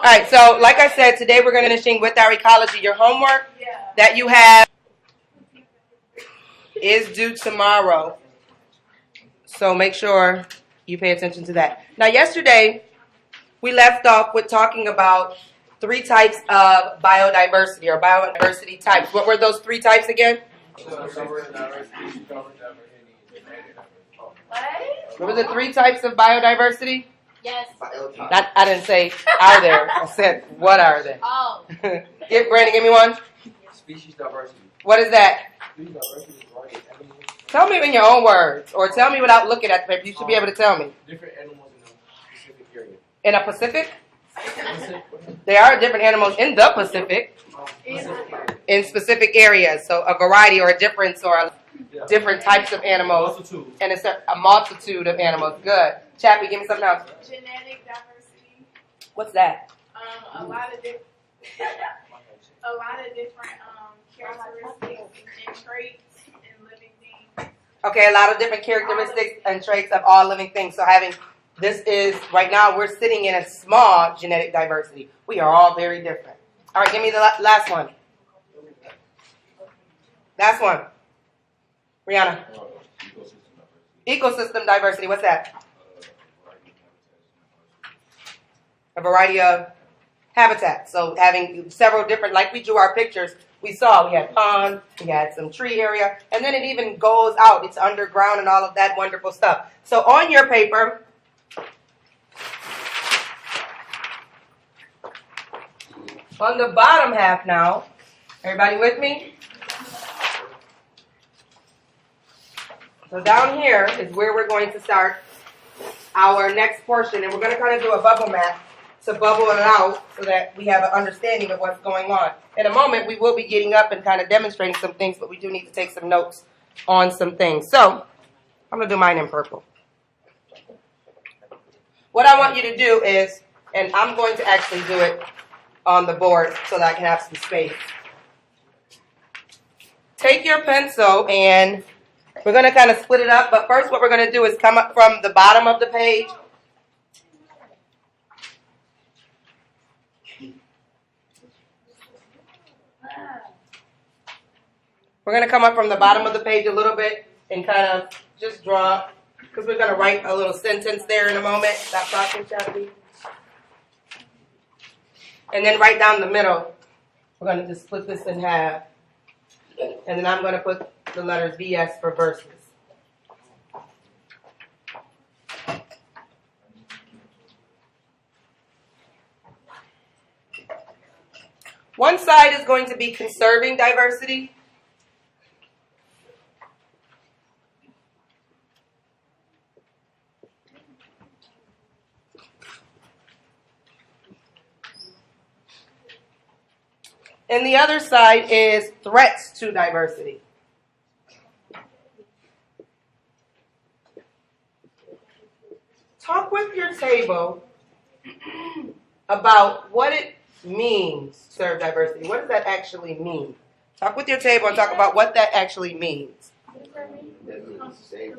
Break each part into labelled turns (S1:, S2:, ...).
S1: right, so like I said, today we're going to finishing with our ecology. Your homework that you have is due tomorrow. So make sure you pay attention to that. Now, yesterday, we left off with talking about 3 types of biodiversity or biodiversity types. What were those 3 types again? What were the 3 types of biodiversity?
S2: Yes.
S1: I didn't say are there. I said what are they?
S2: Oh.
S1: Brandon, give me one.
S3: Species diversity.
S1: What is that?
S3: Species diversity is right.
S1: Tell me in your own words, or tell me without looking at the paper. You should be able to tell me.
S3: Different animals in a specific area.
S1: In a Pacific? There are different animals in the Pacific. In specific areas. So a variety or a difference or different types of animals. And it's a multitude of animals. Good. Chappie, give me something else.
S2: Genetic diversity.
S1: What's that?
S2: A lot of different characteristics and traits in living things.
S1: Okay, a lot of different characteristics and traits of all living things. So this is, right now, we're sitting in a small genetic diversity. We are all very different. All right, give me the last one. Last one. Rihanna. Ecosystem diversity. What's that? A variety of habitats. So having several different, like we drew our pictures, we saw we had ponds, we had some tree area, and then it even goes out. It's underground and all of that wonderful stuff. So on your paper, on the bottom half now, everybody with me? So down here is where we're going to start our next portion, and we're going to kind of do a bubble map to bubble it out so that we have an understanding of what's going on. In a moment, we will be getting up and kind of demonstrating some things, but we do need to take some notes on some things. So I'm going to do mine in purple. What I want you to do is, and I'm going to actually do it on the board so that I can have some space. Take your pencil and we're going to kind of split it up, but first what we're going to do is come up from the bottom of the page. We're going to come up from the bottom of the page a little bit and kind of just draw, because we're going to write a little sentence there in a moment. Stop talking, Chappie. And then right down the middle, we're going to just split this in half. And then I'm going to put the letters VS for verses. One side is going to be conserving diversity. And the other side is threats to diversity. Talk with your table about what it means to serve diversity. What does that actually mean? Talk with your table and talk about what that actually means.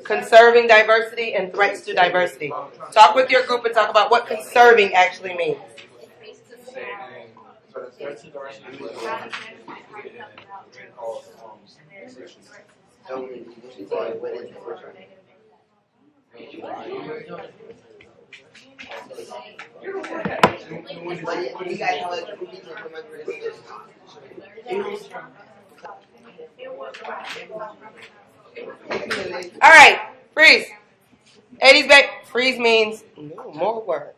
S1: Conserving diversity and threats to diversity. Talk with your group and talk about what conserving actually means. All right, freeze. 80s baby. Freeze means no more words.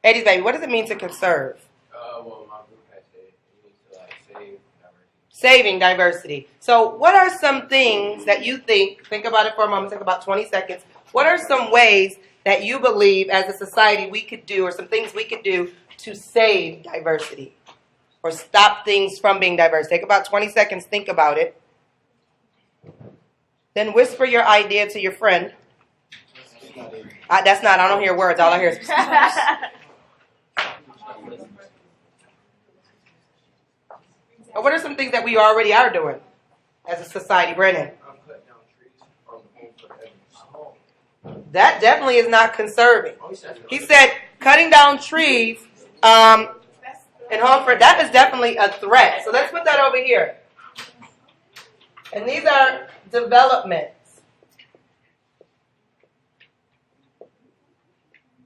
S1: 80s baby. What does it mean to conserve?
S3: Well, my group has said it needs to save diversity.
S1: Saving diversity. So what are some things that you think about it for a moment, take about 20 seconds. What are some ways that you believe as a society we could do, or some things we could do to save diversity or stop things from being diverse? Take about 20 seconds, think about it. Then whisper your idea to your friend. I don't hear words, all I hear is Or what are some things that we already are doing as a society, Brennan? That definitely is not conserving. He said cutting down trees. And home for, that is definitely a threat. So let's put that over here. And these are developments.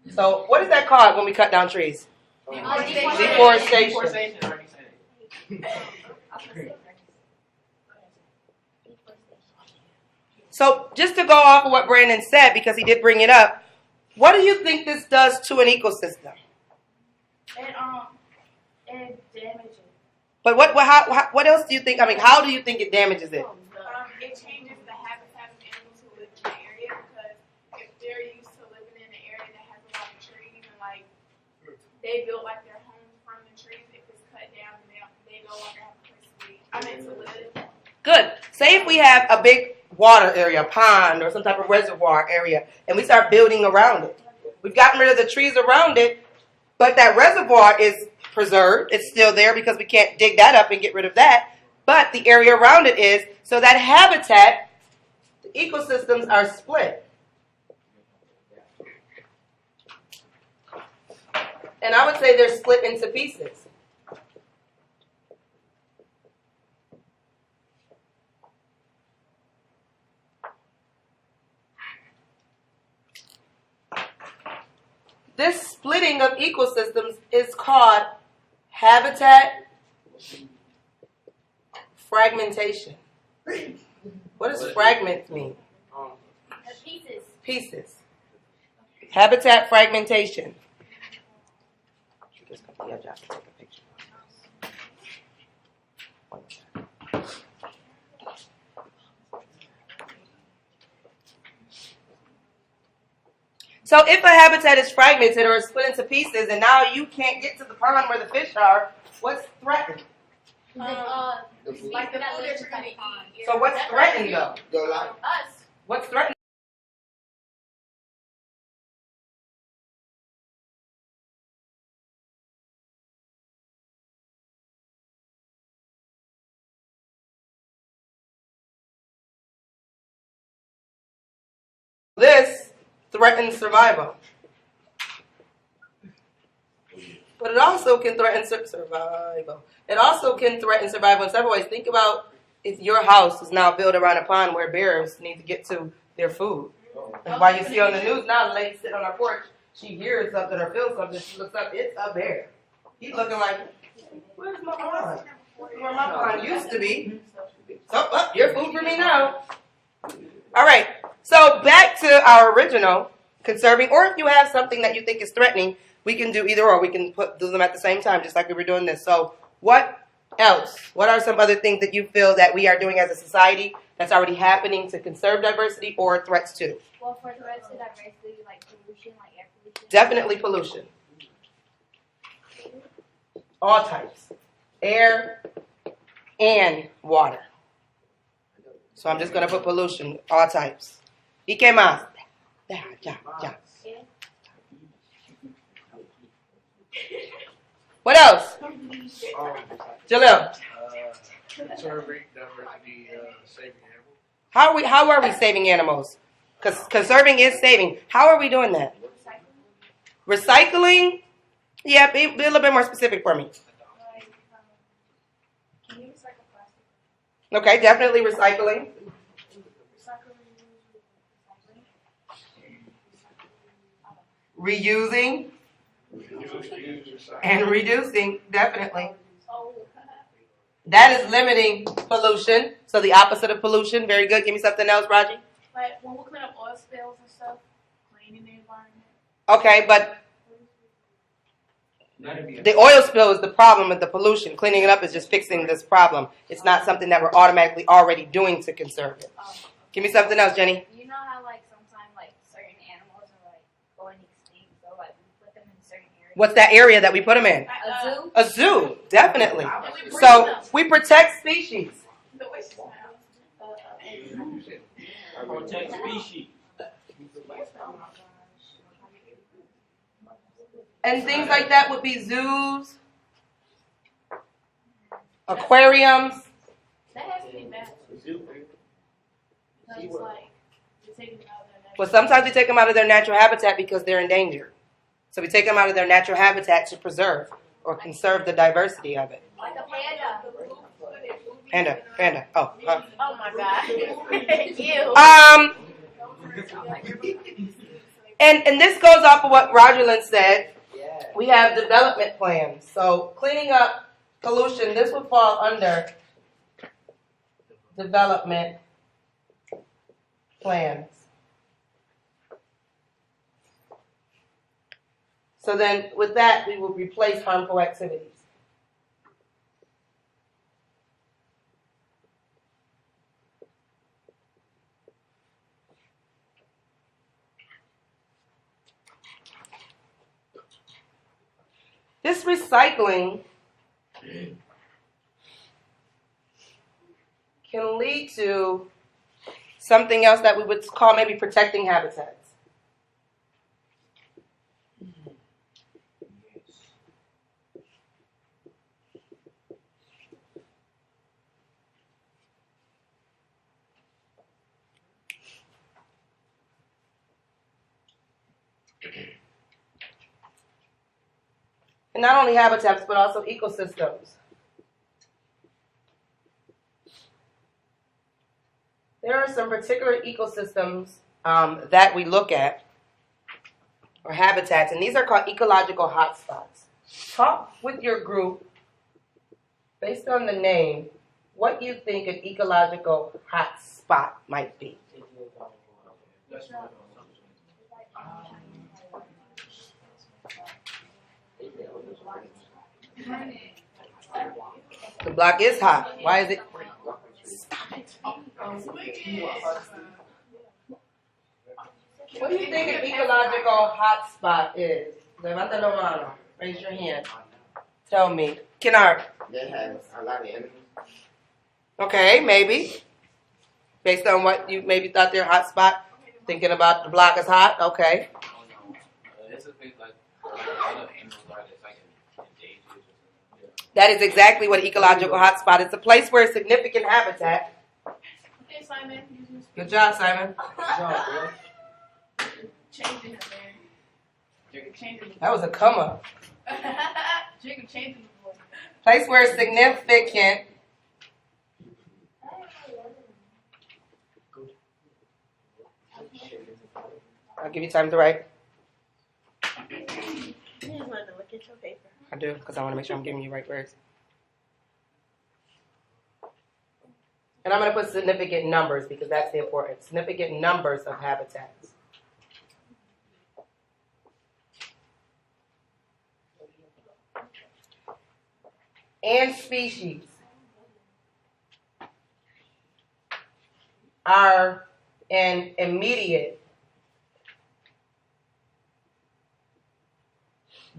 S1: So what is that called when we cut down trees? Deforestation. So just to go off of what Brandon said, because he did bring it up, what do you think this does to an ecosystem?
S2: It damages.
S1: But what else do you think? I mean, how do you think it damages it?
S2: It changes the habitat of animals who live in the area, because if they're used to living in an area that has a lot of trees and like they built like their homes from the trees, if it's cut down, then they no longer have a place to live.
S1: Good. Say if we have a big water area, a pond, or some type of reservoir area, and we start building around it. We've gotten rid of the trees around it, but that reservoir is preserved. It's still there because we can't dig that up and get rid of that. But the area around it is, so that habitat, the ecosystems are split. And I would say they're split into pieces. This splitting of ecosystems is called habitat fragmentation. What does fragment mean?
S2: Pieces.
S1: Pieces. Habitat fragmentation. So if a habitat is fragmented or is split into pieces and now you can't get to the pond where the fish are, what's threatened?
S2: Like the food that you're going to eat.
S1: So what's threatened though?
S2: Us.
S1: What's threatened? This threatens survival. But it also can threaten survival. It also can threaten survival in several ways. Think about if your house is now built around a pond where bears need to get to their food. And why you see on the news now, the lady sitting on her porch, she hears something or feels something, she looks up, it's a bear. He's looking like, where's my pond? Where my pond used to be. So, your food for me now. All right, so back to our original conserving, or if you have something that you think is threatening, we can do either or. We can do them at the same time, just like we were doing this. So what else? What are some other things that you feel that we are doing as a society that's already happening to conserve diversity or threats to?
S4: Well, for threats to diversity, like pollution, like air pollution.
S1: Definitely pollution. All types. Air and water. So I'm just going to put pollution, all types. ¿Y qué más? Ya. What else? Jalil.
S3: Conserving diversity, saving animals.
S1: How are we saving animals? Because conserving is saving. How are we doing that? Recycling? Yeah, be a little bit more specific for me.
S2: Can you recycle plastic?
S1: Okay, definitely recycling. Reusing and reducing, definitely. That is limiting pollution. So the opposite of pollution. Very good. Give me something else, Raji.
S2: Like when we clean up oil spills and stuff, cleaning the environment.
S1: Okay, but the oil spill is the problem with the pollution. Cleaning it up is just fixing this problem. It's not something that we're automatically already doing to conserve it. Give me something else, Jenny.
S4: You know how like sometimes like certain animals are like going extinct, so like we put them in certain areas.
S1: What's that area that we put them in?
S4: A zoo?
S1: A zoo, definitely. So we protect species.
S2: The waste now.
S5: Protect species.
S1: And things like that would be zoos, aquariums.
S2: That has to be bad. Because like, you're taking it out of their
S1: Well, sometimes we take them out of their natural habitat because they're endangered. So we take them out of their natural habitat to preserve. or conserve the diversity of it?
S4: Like a panda.
S1: Panda. Oh.
S2: Oh my God. You.
S1: And this goes off of what Rogerlyn said. We have development plans. So cleaning up pollution, this would fall under development plans. So then with that, we will replace harmful activities. This recycling can lead to something else that we would call maybe protecting habitats. And not only habitats, but also ecosystems. There are some particular ecosystems that we look at, or habitats, and these are called ecological hotspots. Talk with your group, based on the name, what you think an ecological hotspot might be. The block is hot. Why is it? Stop it. What do you think an ecological hotspot is? Levanta la mano. Raise your hand. Tell me. Kennard.
S3: They have a lot of enemies.
S1: Okay, maybe. Based on what you maybe thought their hotspot, thinking about the block is hot. Okay.
S3: It's a big, like, other animals are just like endangered or something.
S1: That is exactly what ecological hotspot is. A place where a significant habitat.
S2: Okay, Simon.
S1: Good job, Simon.
S2: Changing it there. Changing
S1: That was a come up.
S2: Jacob changing the voice.
S1: Place where a significant. I'll give you time to write.
S2: You just wanted to look at your paper.
S1: I do, because I want to make sure I'm giving you right words. And I'm going to put significant numbers because that's the important. Significant numbers of habitats. And species are in immediate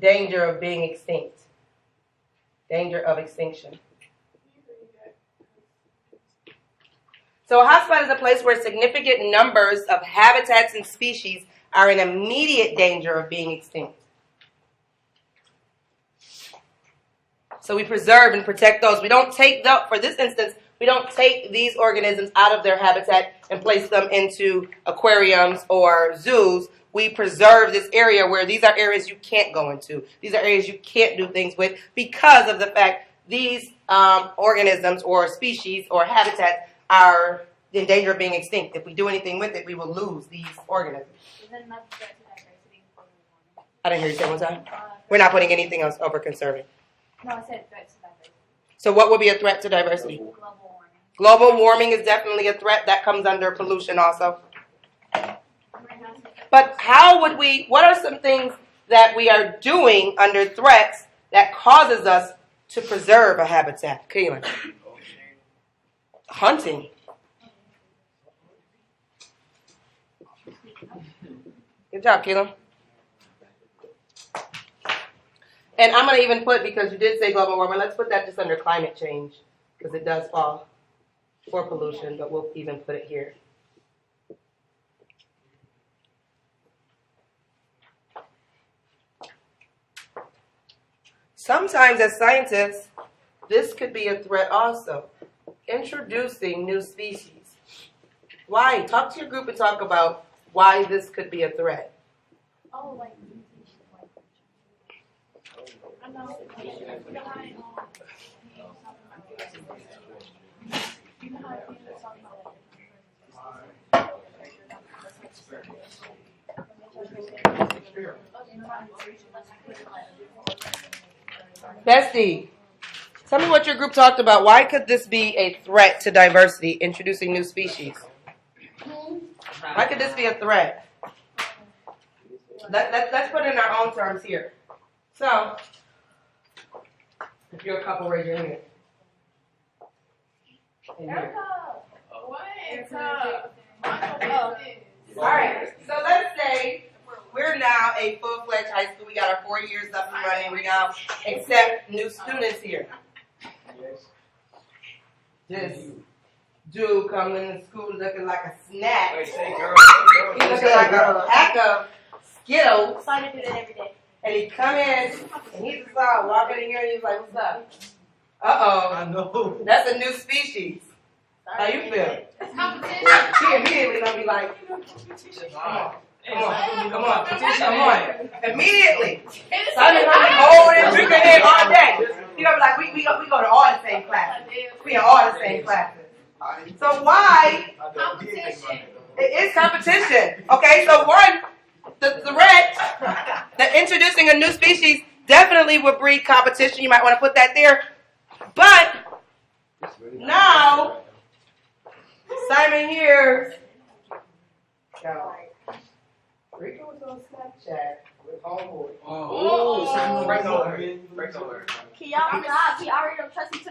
S1: danger of being extinct. Danger of extinction. So a hotspot is a place where significant numbers of habitats and species are in immediate danger of being extinct. So we preserve and protect those. We don't take for this instance, we don't take these organisms out of their habitat and place them into aquariums or zoos. We preserve this area where these are areas you can't go into. These are areas you can't do things with because of the fact these organisms or species or habitats are in danger of being extinct. If we do anything with it, we will lose these organisms.
S4: Is that not threat to diversity?
S1: I didn't hear you say one time. We're not putting anything else over conserving.
S4: No, I said threat to diversity.
S1: So what would be a threat to diversity?
S4: Global warming.
S1: Global warming is definitely a threat. That comes under pollution also. But what are some things that we are doing under threats that causes us to preserve a habitat? Keelan. Hunting. Good job, Keelan. And I'm going to even put, because you did say global warming, let's put that just under climate change, because it does fall for pollution, but we'll even put it here. Sometimes as scientists, this could be a threat also. Introducing new species. Why? Talk to your group and talk about why this could be a threat.
S4: Oh, like
S1: Bestie, tell me what your group talked about. Why could this be a threat to diversity, introducing new species? Why could this be a threat? Let's put it in our own terms here. So, if you're a couple, raise your hand. And here. All right, so let's say we're now a full-fledged high school. We got our 4 years up and running. We now accept new students here. This dude coming to school looking like a snack. He's looking like a pack of Skittles. And he come in, and he just walking in here, and he's like, "What's up?" Uh-oh. I know. That's a new species. How you feel? She immediately gonna be like, come on. Immediately. Simon gonna be old and drinking it all day. He gonna be like, we go to all the same classes. We in all the same classes. So why?
S2: Competition.
S1: It is competition. Okay, so one, the threat that introducing a new species definitely would breed competition. You might want to put that there. But now, Simon here. Rico was on Snapchat with homeboy.
S3: Oh, break over.
S4: He already don't trust me 25%.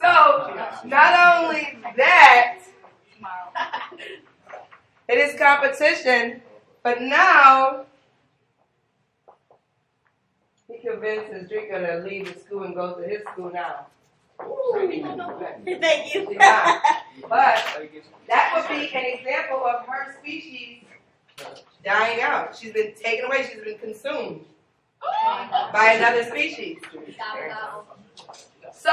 S1: So, not only that, it is competition, but now he convinces Draco to leave the school and go to his school now.
S4: Thank you.
S1: Yeah. But that would be an example of her species dying out. She's been taken away. She's been consumed by another species. So,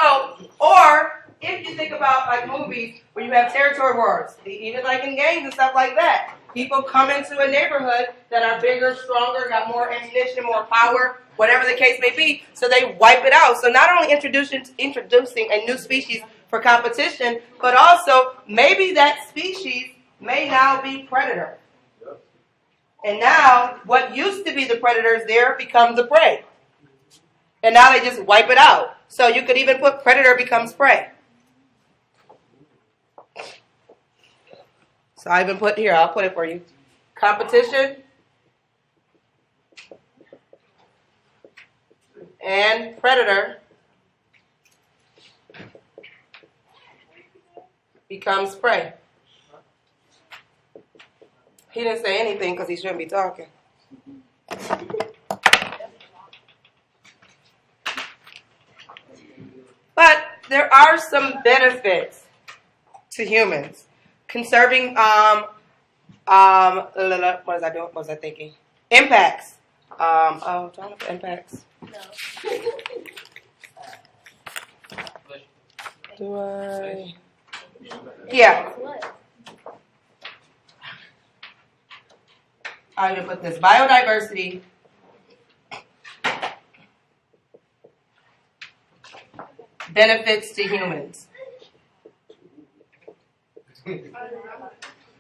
S1: or if you think about like movies where you have territory wars, even like in games and stuff like that, people come into a neighborhood that are bigger, stronger, got more ammunition, more power, whatever the case may be, so they wipe it out. So not only introducing a new species for competition, but also maybe that species may now be predator. And now what used to be the predators there become the prey. And now they just wipe it out. So you could even put predator becomes prey. So I even put here, I'll put it for you. Competition and predator becomes prey. He didn't say anything because he shouldn't be talking. But there are some benefits to humans. Conserving, what was I doing? What was I thinking? Impacts. Trying to put impacts. Do I? Yeah. I'm going to put this. Biodiversity. Benefits to humans.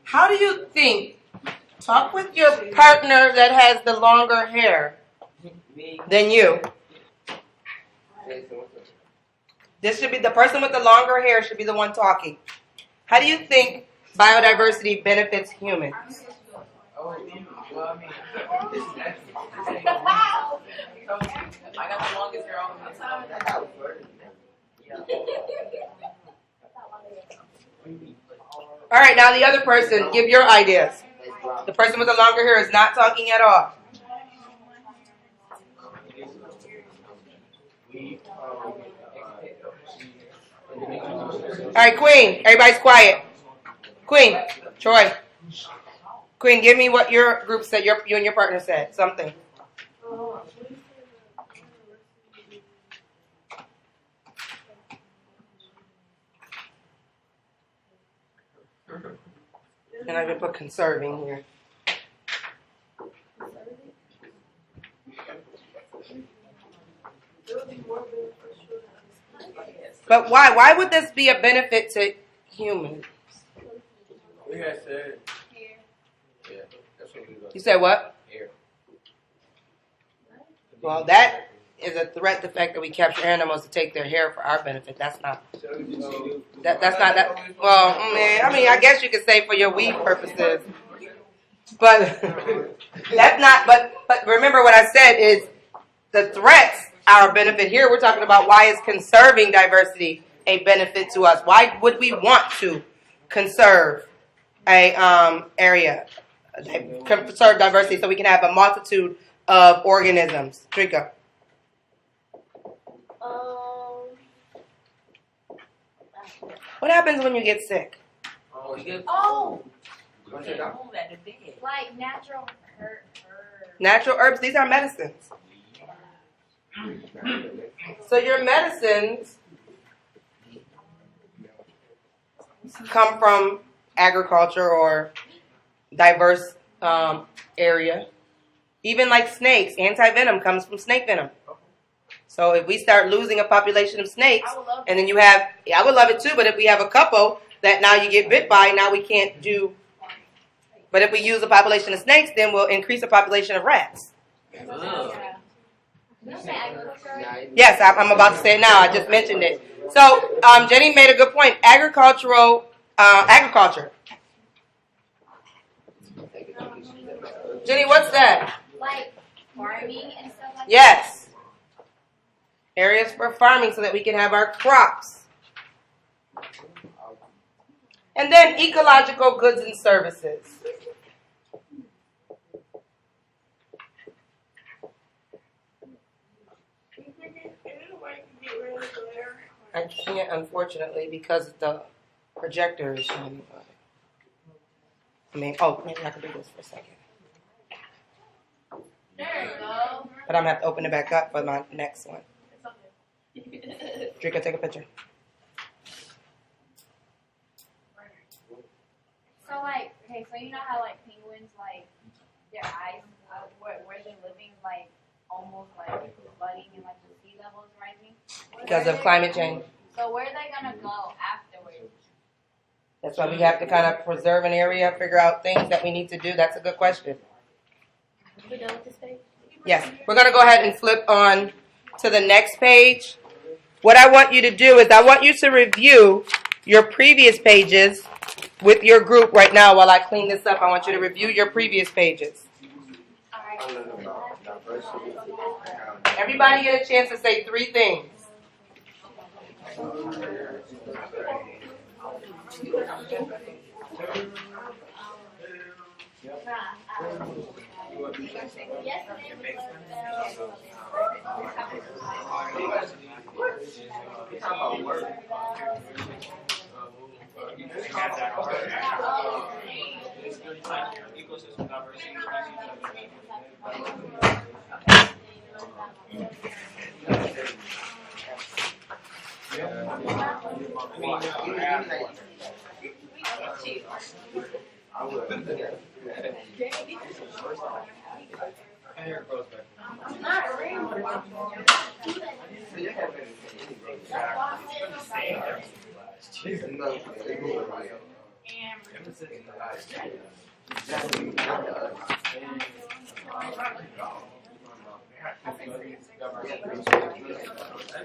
S1: How do you think? Talk with your partner that has the longer hair than you. This should be the person with the longer hair should be the one talking. How do you think biodiversity benefits humans?
S3: I got the longest hair on the time.
S1: All right, now the other person, give your ideas. The person with the longer hair is not talking at all. All right, Queen, everybody's quiet. Queen, Troy. Queen, give me what your group said, you and your partner said, something. And I even put conserving here. But why? Why would this be a benefit to humans?
S3: We had said. Yeah, that's what we were.
S1: You said what?
S3: Air.
S1: Well, that is a threat. The fact that we capture animals to take their hair for our benefit. That's not. That's not that. Well, man, I mean, I guess you could say for your weed purposes, but that's not. But remember what I said is the threats are a benefit. Here we're talking about why is conserving diversity a benefit to us? Why would we want to conserve a area, conserve diversity, so we can have a multitude of organisms? Drika. What happens when you get sick?
S4: Oh, like natural herbs.
S1: Natural herbs, these are medicines. So your medicines come from agriculture or diverse area. Even like snakes, anti-venom comes from snake venom. So if we start losing a population of snakes, and then you have, I would love it too, but if we have a couple that now you get bit by, now we can't do, but if we use a population of snakes, then we'll increase the population of rats. Yes, I'm about to say it now. I just mentioned it. So Jenny made a good point. Agriculture. Jenny, what's that?
S4: Like farming and stuff like
S1: Yes. Areas for farming so that we can have our crops. And then ecological goods and services. I can't, unfortunately, because the projector is shining. Maybe I can do this for a second.
S2: There you go.
S1: But I'm going to have to open it back up for my next one. Drika, take a picture.
S4: So like, okay, so you know how like penguins, like their eyes, where they're living, like almost like flooding and like the sea levels rising?
S1: Because of climate change.
S4: So where are they gonna go afterwards?
S1: That's why we have to kind of preserve an area, figure out things that we need to do. That's a good question.
S4: We done with this page?
S1: Yes, we're going to go ahead and flip on to the next page. What I want you to do is I want you to review your previous pages with your group right now while I clean this up. I want you to review your previous pages. Everybody get a chance to say 3 things.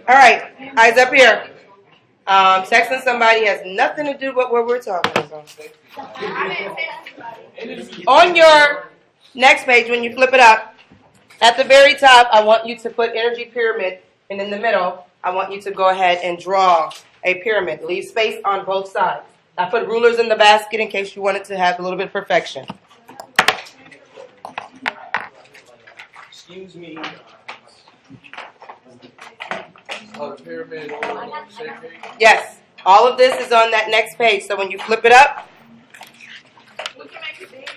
S1: All right, eyes up here. Texting somebody has nothing to do with what we're talking about. On your next page, when you flip it up, at the very top, I want you to put energy pyramid, and in the middle, I want you to go ahead and draw a pyramid. Leave space on both sides. I put rulers in the basket in case you wanted to have a little bit of perfection.
S5: Excuse me.
S3: The pyramid.
S1: Yes, all of this is on that next page. So when you flip it up,
S2: We can make it big.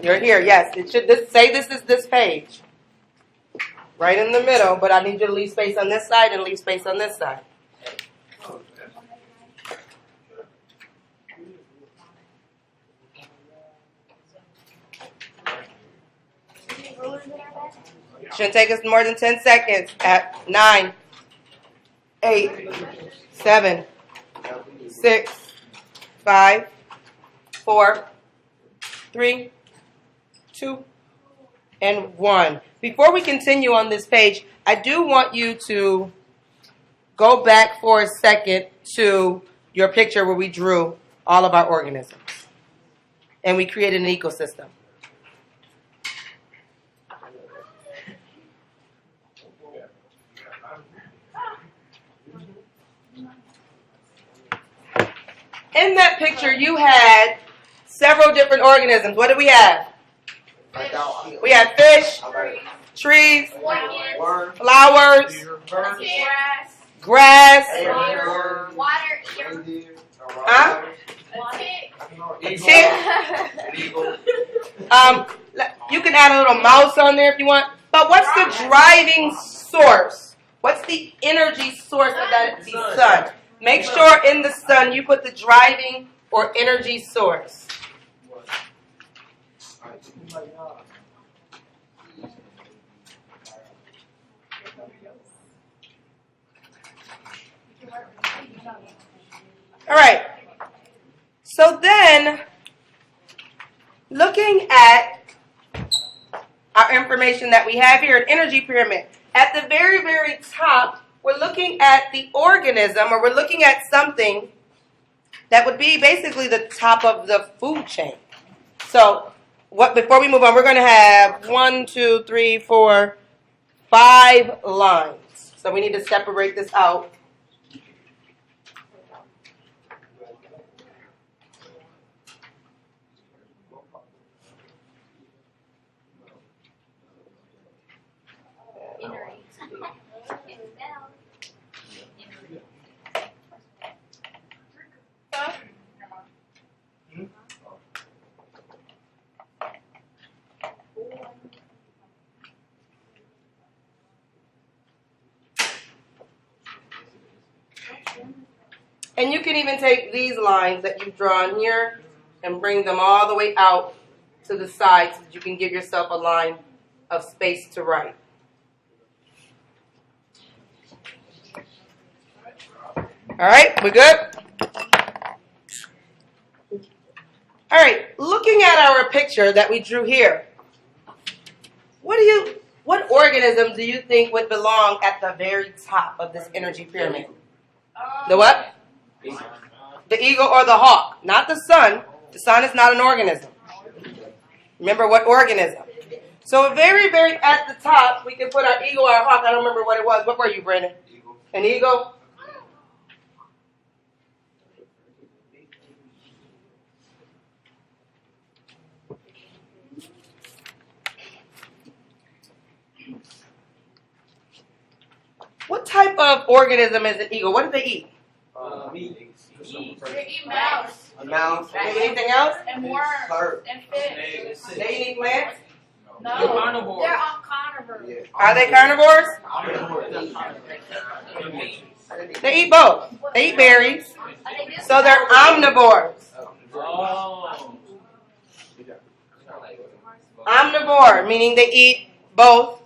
S1: you're here. Yes, it should say this is this page. Right in the middle, but I need you to leave space on this side and leave space on this side. Shouldn't take us more than 10 seconds. At 9, 8, 7, 6, 5, 4, 3, 2, and 1. Before we continue on this page, I do want you to go back for a second to your picture where we drew all of our organisms and we created an ecosystem. In that picture, you had several different organisms. What did we have? We had fish, trees, flowers, grass,
S4: Water,
S1: huh? A tick. You can add a little mouse on there if you want. But what's the driving source? What's the energy source of that? The sun. Make sure in the sun you put the driving or energy source. All right. So then, looking at our information that we have here, an energy pyramid. At the very, very top, we're looking at the organism, or we're looking at something that would be basically the top of the food chain. So, before we move on, we're going to have 1, 2, 3, 4, 5 lines. So we need to separate this out. And you can even take these lines that you've drawn here and bring them all the way out to the side so that you can give yourself a line of space to write. All right, we good? All right, looking at our picture that we drew here, what organism do you think would belong at the very top of this energy pyramid? The what? The eagle or the hawk, not the sun. The sun is not an organism. Remember what organism? So very, very at the top, we can put our eagle or our hawk. I don't remember what it was. What were you, Brandon? Eagle. An eagle? What type of organism is an eagle? What do they eat?
S2: They eat mouse.
S6: A mouse.
S1: Anything else?
S2: And worms. And fish.
S1: They eat plants?
S2: No.
S5: They're carnivores.
S2: They're all carnivores.
S6: Yeah.
S1: Are they carnivores? They eat both. They eat berries. So they're omnivores.
S5: Oh.
S1: Omnivore, meaning they eat both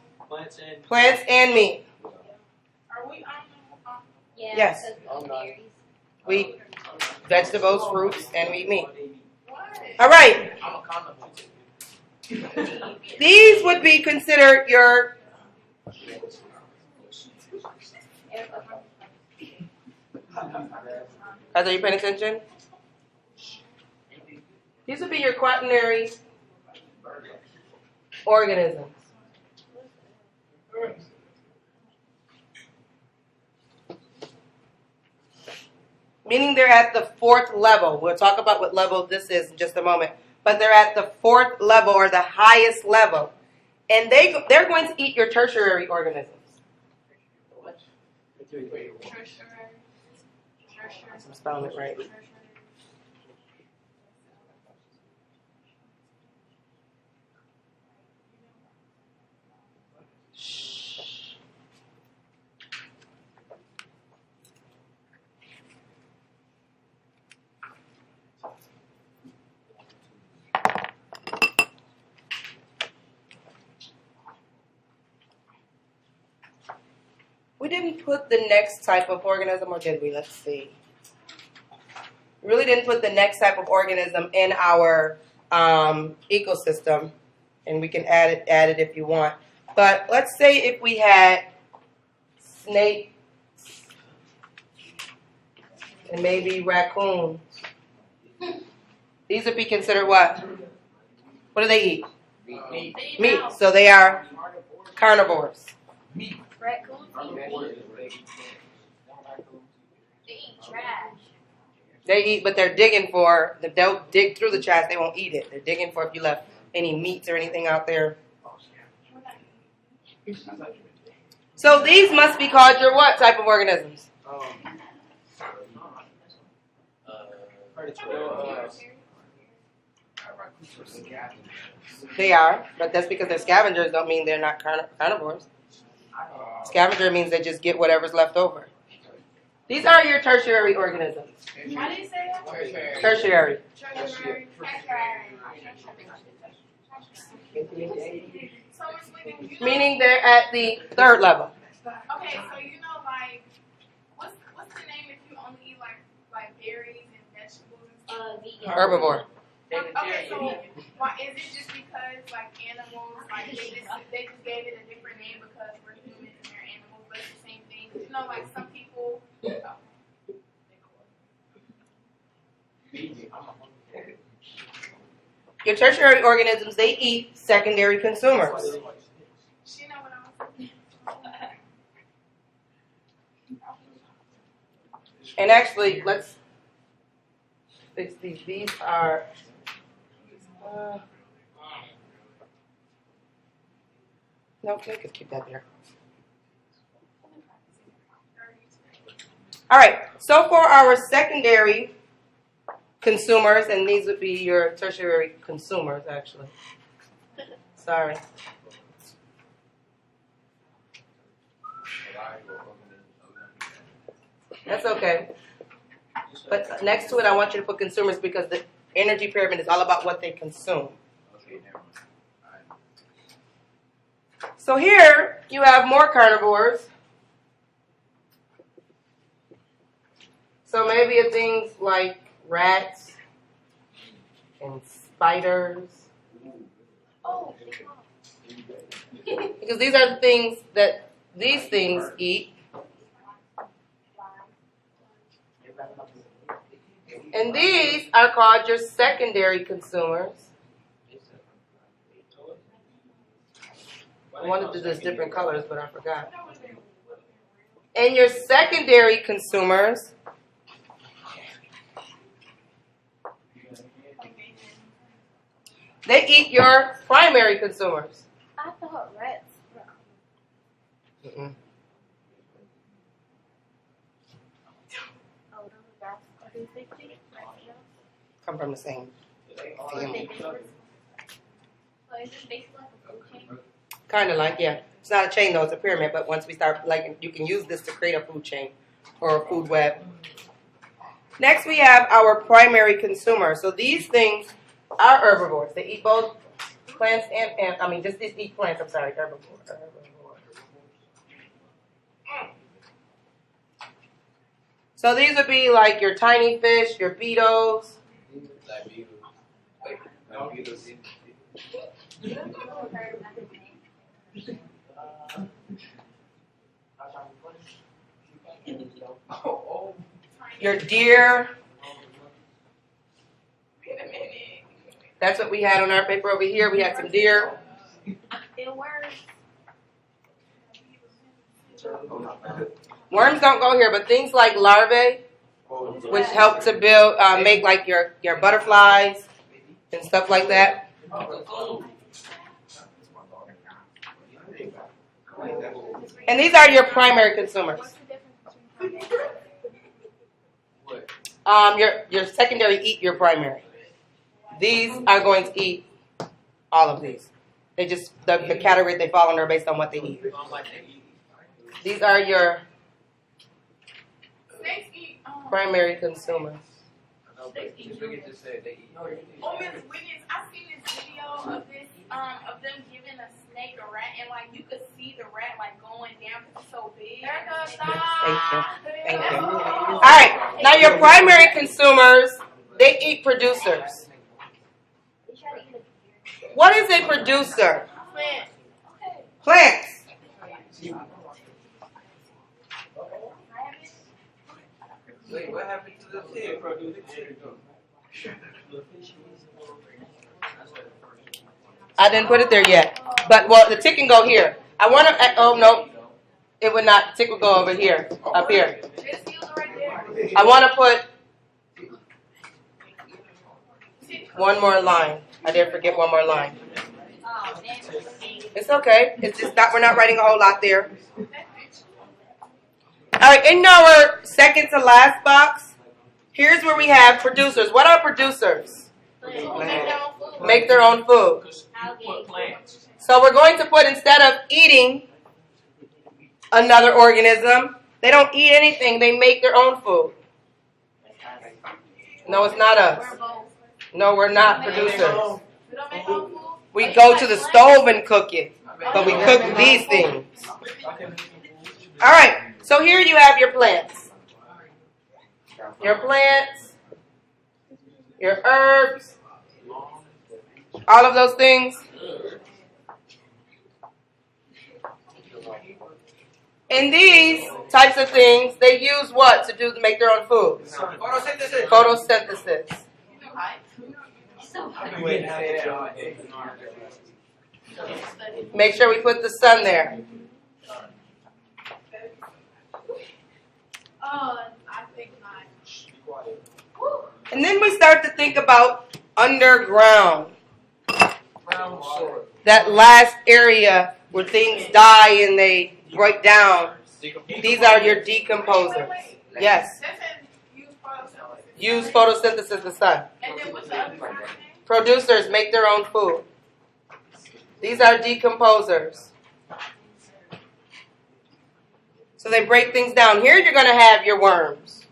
S1: plants and meat.
S2: Are we omnivores?
S4: Yeah,
S1: Yes.
S4: because we eat berries.
S1: We eat vegetables, fruits, and we eat meat.
S2: What?
S1: All right. These would be considered your Are you paying attention? These would be your quaternary organisms. Meaning they're at the 4th level. We'll talk about what level this is in just a moment. But they're at the 4th level, or the highest level. And they're going to eat your tertiary organisms. I'm spelling it right. We we didn't put the next type of organism, or did we? Let's see. We really didn't put the next type of organism in our ecosystem, and we can add it if you want. But let's say if we had snakes and maybe raccoons. These would be considered what? What do they eat? Meat. So they are carnivores.
S4: Raccoons they eat trash.
S1: They eat, but they're digging for, they'll dig through the trash, they won't eat it. They're digging for if you left any meats or anything out there. So these must be called your what type of organisms? They are, but that's because they're scavengers don't mean they're not carnivores. Scavenger means they just get whatever's left over. These are your tertiary organisms.
S2: How do you say that?
S1: Tertiary.
S2: Tertiary.
S1: Meaning they're at the third level.
S2: Okay, so you know, like, what's the name if you only eat like berries and vegetables?
S4: Vegan.
S1: Herbivore.
S2: Okay, so why is it just because like animals like they just gave it a different name because we're humans and they're animals, but it's the same thing? You know, like some people.
S1: Your tertiary organisms, they eat secondary consumers.
S2: She know what I'm saying.
S1: And actually, let's fix these. These are no, we could keep that there. All right, so for our secondary consumers, and these would be your tertiary consumers, actually. Sorry. That's okay. But next to it, I want you to put consumers because the energy pyramid is all about what they consume. So here, you have more carnivores. So maybe it's things like rats and spiders.
S4: Oh.
S1: Because these are the things that these things eat. And these are called your secondary consumers. I wanted to do this different colors, but I forgot. And your secondary consumers, they eat your primary consumers.
S4: I thought rats.
S1: Mm-mm.
S4: Oh, those rats. Are they big?
S1: Come from the same family.
S4: So is this basically like a food chain?
S1: Kind of like, yeah. It's not a chain though, it's a pyramid, but once we start, like, you can use this to create a food chain or a food web. Next we have our primary consumer. So these things are herbivores. They eat both plants and just eat plants, I'm sorry, herbivore. So these would be like your tiny fish, your beetles. Your deer. That's what we had on our paper over here. We had some deer.
S4: It works.
S1: Worms don't go here, but things like larvae, which help to build, make like your butterflies and stuff like that. And these are your primary consumers. Your secondary eat your primary. These are going to eat all of these. They just, the category they fall under based on what they eat. These are your primary consumers.
S2: Oh, Miss Wiggins, I seen this video of them giving a snake snake or rat, and like you could see the rat like going down because it's so big.
S1: Thank you. All right. Now your primary consumers, they eat producers. What is a producer? Plants.
S3: Wait, what happened to the pig?
S1: I didn't put it there yet. But, well, the tick can go here. I want to, oh, no. It would not. The tick would go over here, up here. I want to put one more line. I did forget one more line. It's okay. It's just not, we're not writing a whole lot there. All right, in our second to last box, here's where we have producers. What are producers? Make their own food. So we're going to put, instead of eating another organism, they don't eat anything. They make their own food. No, it's not us. No, we're not producers. We go to the stove and cook it, but we cook these things. All right, so here you have your plants. Your plants, your herbs, all of those things. In these types of things, they use what to make their own food? Photosynthesis. Make sure we put the sun there.
S2: I think not.
S1: And then we start to think about underground. That last area where things die and they break down. These are your decomposers. Yes. Use photosynthesis, the sun. Producers make their own food. These are decomposers. So they break things down. Here you're going to have your worms.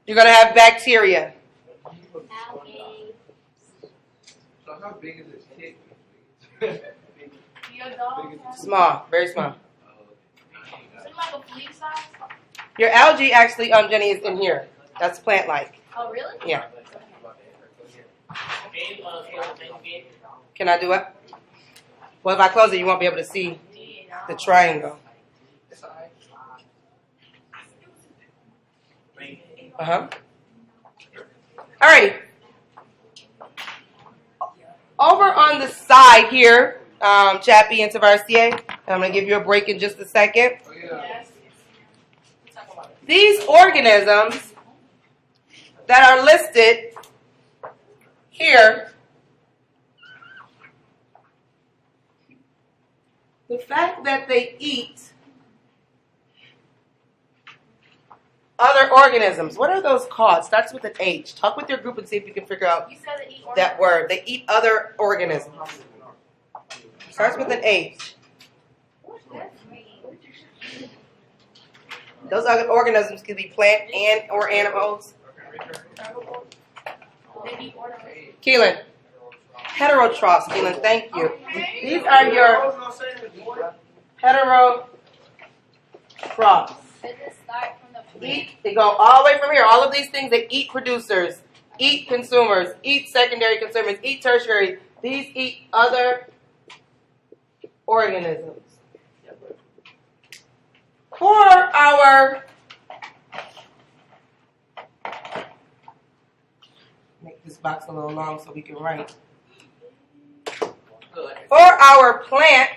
S1: You're going to have bacteria.
S3: So how big is this tick?
S1: Small, very small. Your algae actually, Jenny, is in here. That's plant-like.
S4: Oh, really?
S1: Yeah. Can I do it? Well, if I close it, you won't be able to see the triangle. Alrighty. Over on the side here, Chappie and Tavarcier, I'm going to give you a break in just a second. These organisms that are listed here, the fact that they eat other organisms, what are those called? Starts with an H. Talk with your group and see if you can figure out that word. They eat other organisms. Starts with an H. Those other organisms can be plant and or animals. Keelan. Heterotrophs, Keelan, thank you. These are your heterotrophs. They go all the way from here. All of these things, they eat producers, eat consumers, eat secondary consumers, eat tertiary. These eat other organisms. For our, make this box a little long so we can write. For our plant,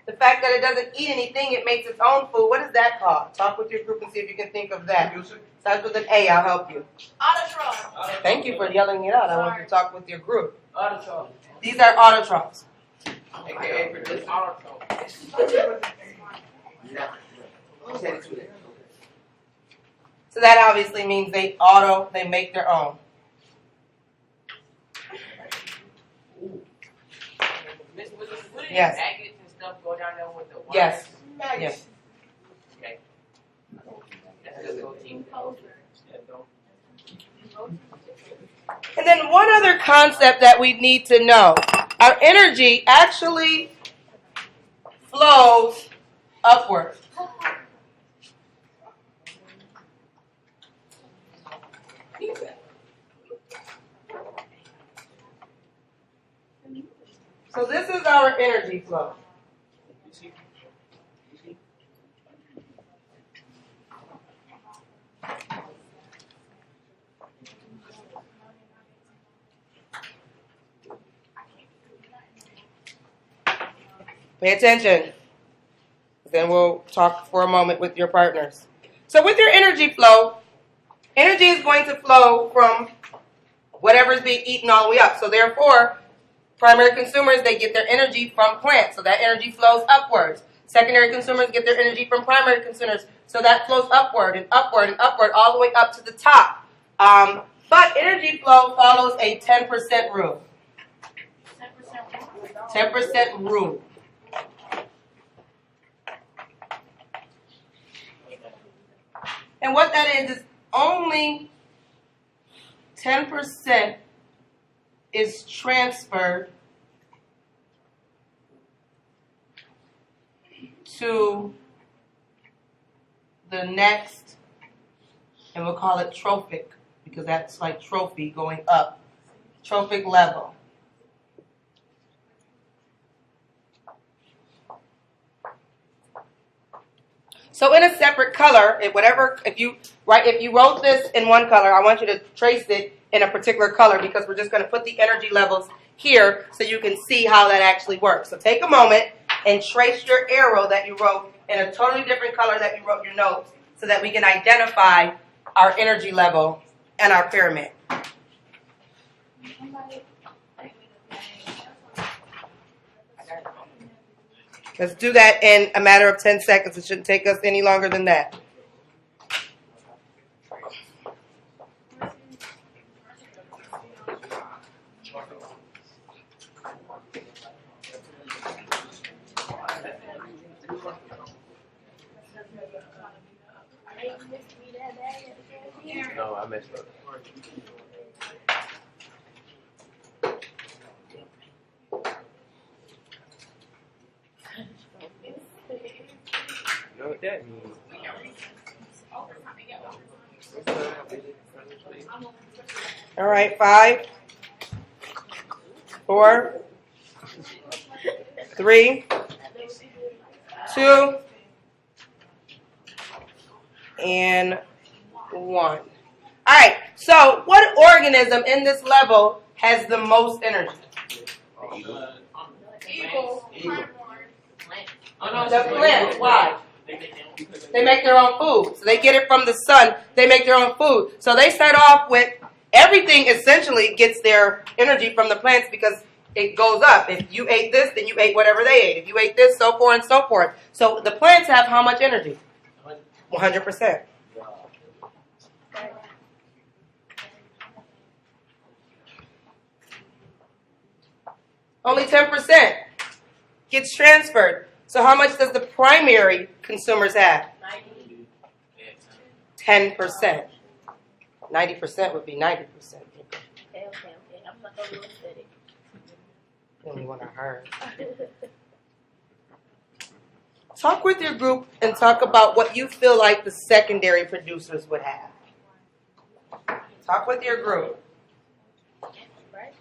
S1: the fact that it doesn't eat anything, it makes its own food. What is that called? Talk with your group and see if you can think of that. Starts with an A. I'll help you.
S2: Autotroph.
S1: Thank you for yelling it out. I want you to talk with your group. These are autotrophs.
S3: AKA produce autotroph.
S1: So that obviously means they make their own. Yes.
S5: Maggots and stuff go down there with the worms?
S1: Yes. Yes.
S5: Okay. That's just a team.
S1: And then one other concept that we need to know. Our energy actually flows upward. So this is our energy flow. Pay attention. Then we'll talk for a moment with your partners. So with your energy flow, energy is going to flow from whatever is being eaten all the way up. So therefore, primary consumers, they get their energy from plants. So that energy flows upwards. Secondary consumers get their energy from primary consumers. So that flows upward and upward and upward all the way up to the top. But energy flow follows a 10% rule. 10% rule. And what that is only 10% is transferred to the next, and we'll call it trophic, because that's like trophy going up, trophic level. So in a separate color, if you wrote this in one color, I want you to trace it in a particular color because we're just going to put the energy levels here so you can see how that actually works. So take a moment and trace your arrow that you wrote in a totally different color that you wrote your notes so that we can identify our energy level and our pyramid. Let's do that in a matter of 10 seconds. It shouldn't take us any longer than that.
S3: No, I messed up. You know what that means?
S1: All right, 5, 4, 3, 2, and 1. All right, so what organism in this level has the most energy?
S2: Eagle.
S1: The plants. Why? They make their own food. So they get it from the sun. They make their own food. So they start off with everything essentially gets their energy from the plants because it goes up. If you ate this, then you ate whatever they ate. If you ate this, so forth and so forth. So the plants have how much energy? 100%. Only 10% gets transferred. So how much does the primary consumers have? 10%. 90% would be 90%.
S6: Okay. I'm not going to say it.
S1: You only want to hurt. Talk with your group and talk about what you feel like the secondary producers would have. Talk with your group.
S6: Right?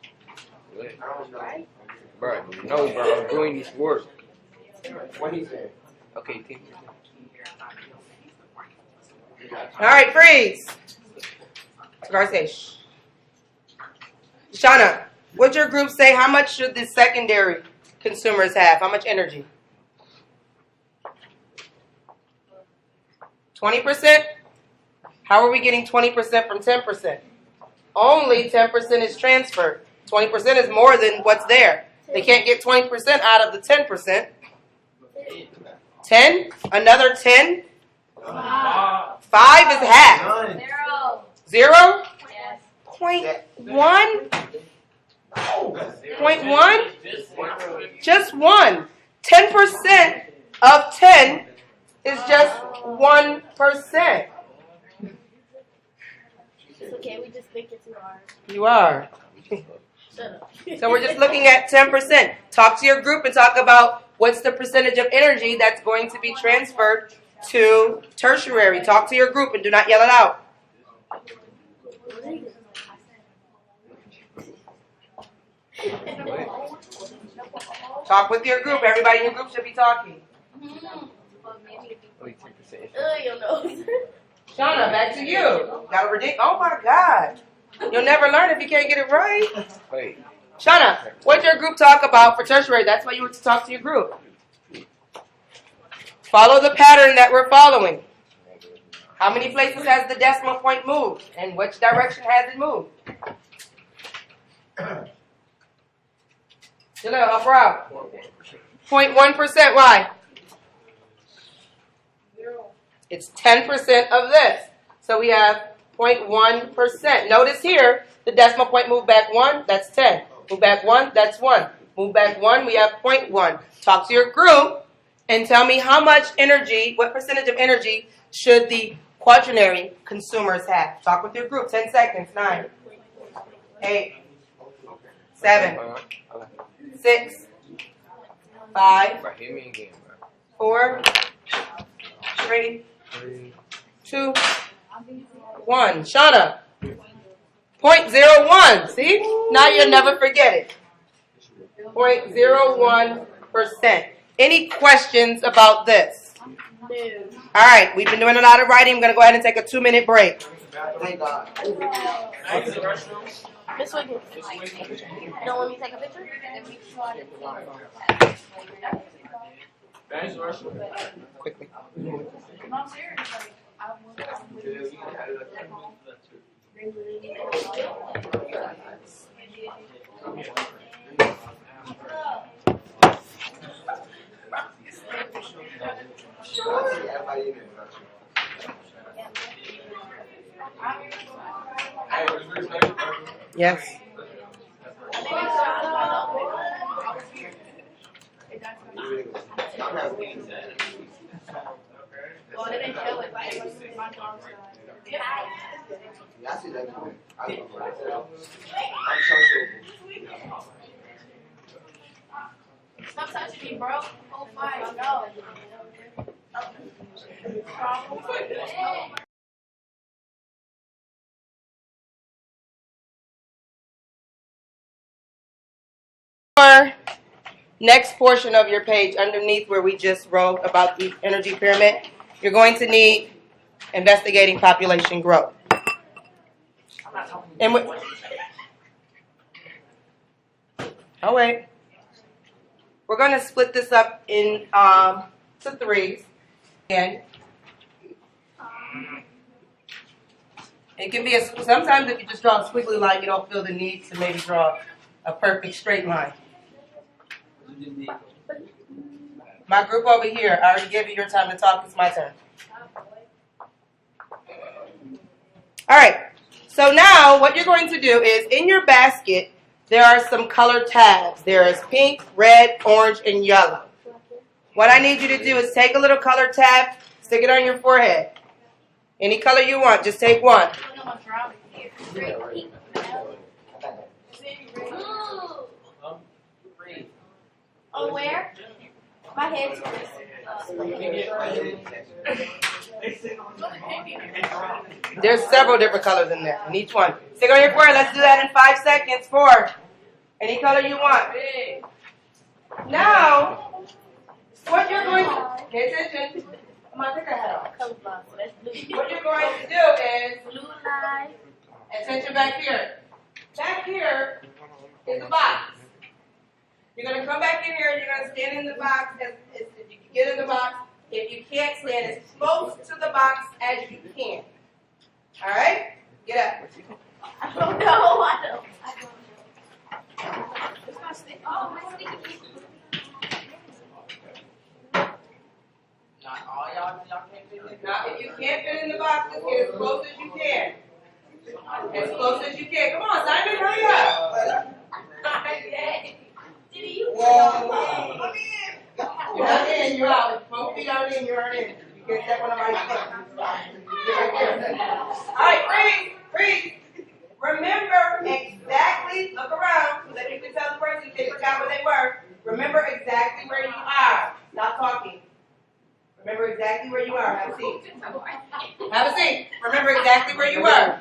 S7: Bro, no, bro, I'm doing this work.
S3: What he said?
S7: Okay, take it.
S1: All right, freeze. Garcia, shh. Shauna, what'd your group say? How much should the secondary consumers have? How much energy? 20%? How are we getting 20% from 10%? Only 10% is transferred. 20% is more than what's there. They can't get 20% out of the 10%. 10? Another 10? 5 is half. 0?
S4: Yes.
S1: 0.1? 0.1? Just 1. 10% of 10 is just 1%.
S6: It's okay, we just thinking too hard.
S1: You are.
S6: Shut up.
S1: So we're just looking at 10%. Talk to your group and talk about what's the percentage of energy that's going to be transferred to tertiary. Talk to your group and do not yell it out. Talk with your group. Everybody in your group should be talking.
S7: Only 10%.
S6: Your nose.
S1: Shauna, back to you. Got a ridiculous. Oh my God. You'll never learn if you can't get it right.
S7: Wait.
S1: Shauna, what'd your group talk about for tertiary? That's why you were to talk to your group. Follow the pattern that we're following. How many places has the decimal point moved? And which direction has it moved? Jaleel, help her out. 0.1%. Why? It's 10% of this. So we have 0.1%. Notice here, the decimal point moved back 1, that's 10. Move back 1, that's 1. Move back 1, we have 0.1. Talk to your group and tell me how much energy, what percentage of energy should the quaternary consumers have. Talk with your group. 10 seconds. 9, 8, 7, 6, 5,
S7: Bro, hit me again, bro.
S1: 4, 3, 2, 1. Shauna. 0.01. See? Now you'll never forget it. 0.01%. Any questions about this? All right. We've been doing a lot of writing. I'm going to go ahead and take a 2-minute break.
S6: Miss Wiggins, you don't want me to take a picture?
S7: Quickly.
S1: Yes.
S2: Stop touching me, bro. Oh my God.
S1: Next portion of your page underneath where we just wrote about the energy pyramid, you're going to need investigating population growth. And oh wait, we're going to split this up in to 3s. And it can be sometimes if you just draw a squiggly line, you don't feel the need to maybe draw a perfect straight line. My group over here, I already gave you your time to talk. It's my turn. All right. So now what you're going to do is in your basket, there are some color tabs. There is pink, red, orange, and yellow. What I need you to do is take a little color tab, stick it on your forehead. Any color you want, just take one.
S6: Oh, where? My head's
S1: There's several different colors in there, in each one. Stick on your forehead. Let's do that in 5 seconds. 4. Any color you want. Now, what you're going to pay attention. Come on, take your hat off. What you're going to do is
S6: blue line.
S1: Attention back here. Back here is the box. You're going to come back in here and you're going to stand in the box if you can get in the box. If you can't, stand as close to the box as you can. All right? Get up.
S6: I don't know.
S5: Not all y'all can't fit in.
S1: Now, if you can't fit in the box, just get as close as you can. As close as you can. Come on, Simon, hurry up. You're not in, you're out. Both feet are in, you're in. You can't step on the right foot. All right, freeze, freeze. Have a seat. Have a seat. Remember exactly where you were.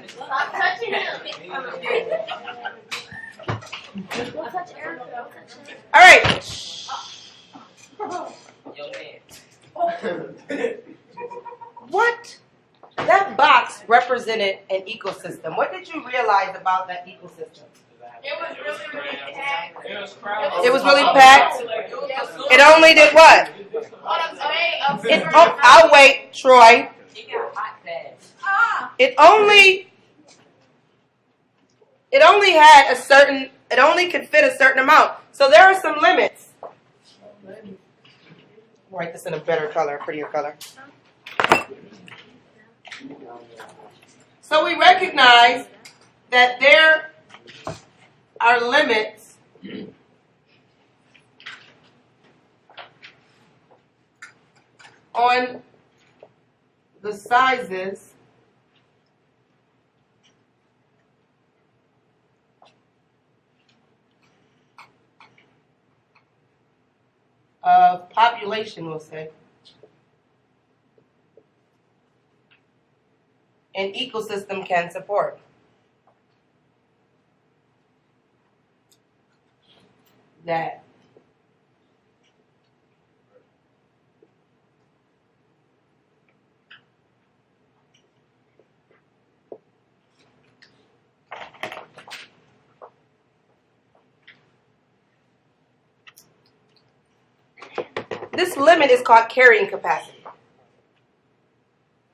S6: Stop touching him. Don't touch Eric.
S1: All right. What? That box represented an ecosystem. What did you realize about that ecosystem?
S2: It was really packed.
S1: It was really packed. It only did what? I'll wait, Troy. It only had a certain. It only could fit a certain amount. So there are some limits. I'll write this in a better color, a prettier color. So we recognize that there are limits on the sizes of population, we'll say, an ecosystem can support. That this limit is called carrying capacity.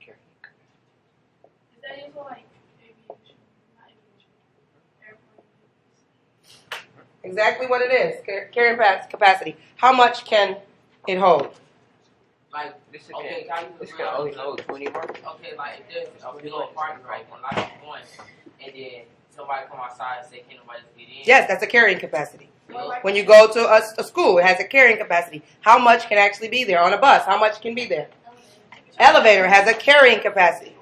S2: Is that even like aviation? Not aviation.
S1: Exactly what it is, carrying capacity. How much can it hold?
S5: Like,
S7: This
S5: okay,
S7: this can only hold 20 more.
S5: Okay, like, if there's a big old party, right, on like one, and then somebody come outside and say, can nobody get in?
S1: Yes, that's a carrying capacity. When you go to a school, it has a carrying capacity. How much can actually be there? On a bus, how much can be there? Elevator has a carrying capacity.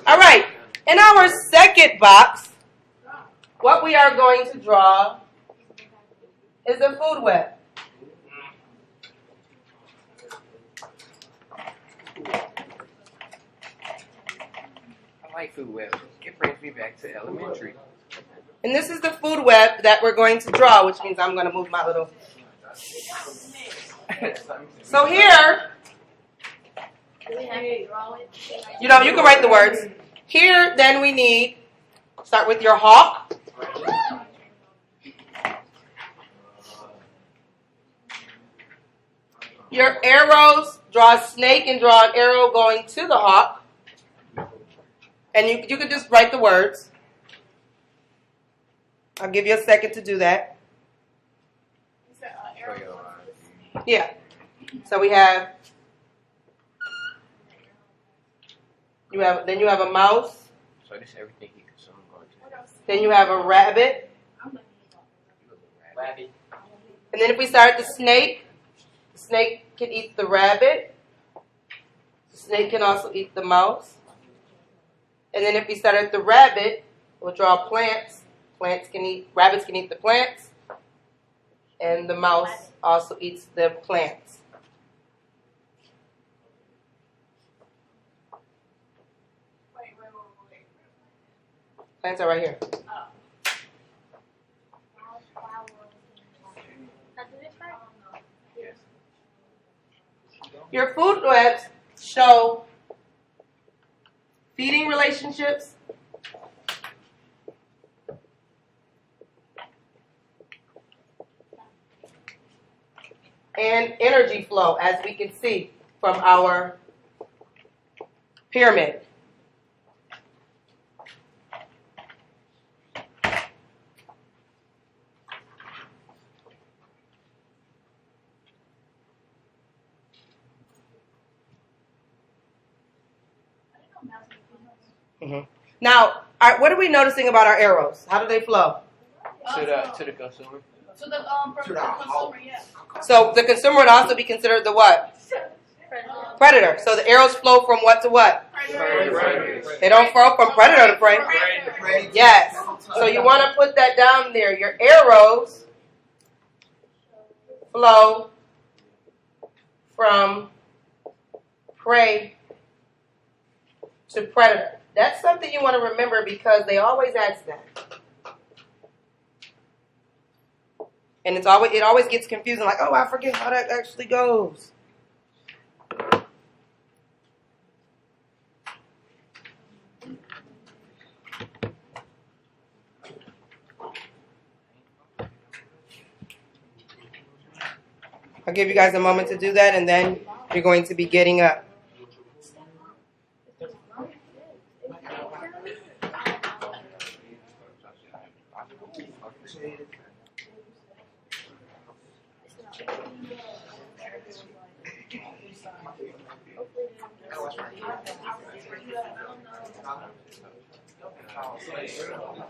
S1: All right, in our second box, what we are going to draw is a food web.
S7: I like food web. It brings me back to elementary.
S1: And this is the food web that we're going to draw, which means I'm going to move my little... So here, you know, you can write the words. Here, then we need, start with your hawk. Your arrows, draw a snake and draw an arrow going to the hawk. And you can just write the words. I'll give you a second to do that. Yeah. So we have, then you have a mouse.
S7: So this is everything he consumed going to.
S1: Then you have a rabbit.
S5: Rabbit.
S1: And then if we start the snake can eat the rabbit. The snake can also eat the mouse. And then if we start at the rabbit, we'll draw plants. Rabbits can eat the plants. And the mouse also eats the plants.
S2: Wait.
S1: Plants are right here. Your food webs show feeding relationships, and energy flow, as we can see from our pyramid. Now, what are we noticing about our arrows? How do they flow?
S7: To the consumer.
S2: To the consumer, yeah.
S1: So the consumer would also be considered the what? Predator. So the arrows flow from what to what? They don't flow from predator to prey. Yes. So you want to put that down there. Your arrows flow from prey to predator. That's something you want to remember because they always ask that. And it always gets confusing, like, oh, I forget how that actually goes. I'll give you guys a moment to do that, and then you're going to be getting up.